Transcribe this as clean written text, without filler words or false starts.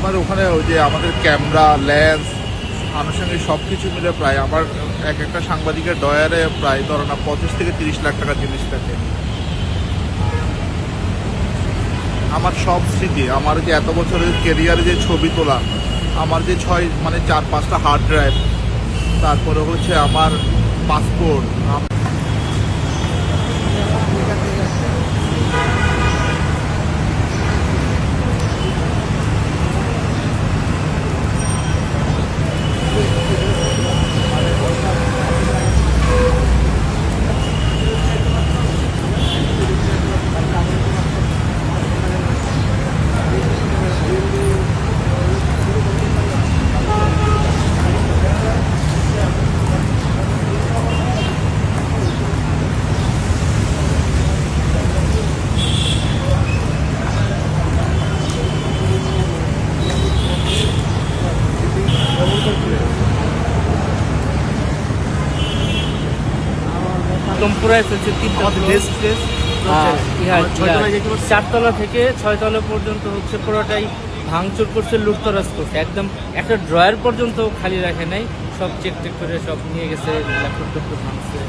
আমার ওখানে ওই যে আমাদের ক্যামেরা, লেন্স, আনুষঙ্গিক সব কিছু মিলে প্রায় আমার এক একটা সাংবাদিকের ডয়ারে প্রায় ধরো না 25 থেকে 30 লাখ টাকার জিনিস থাকে। আমার সব স্মৃতি, আমার যে এত বছরের কেরিয়ারে যে ছবি তোলা, আমার যে 4-5টা হার্ড ড্রাইভ, তারপরে হচ্ছে আমার পাসপোর্ট। একদম পুরাই ফেলছে তিনটা চারতলা থেকে 6 তলা পর্যন্ত হচ্ছে পুরোটাই ভাঙচুর করছে, লুটতরাজ করছে, একদম একটা ড্রয়ার পর্যন্ত খালি রাখে নাই, সব চেক করে সব নিয়ে গেছে, ল্যাপটপ ভাঙছে।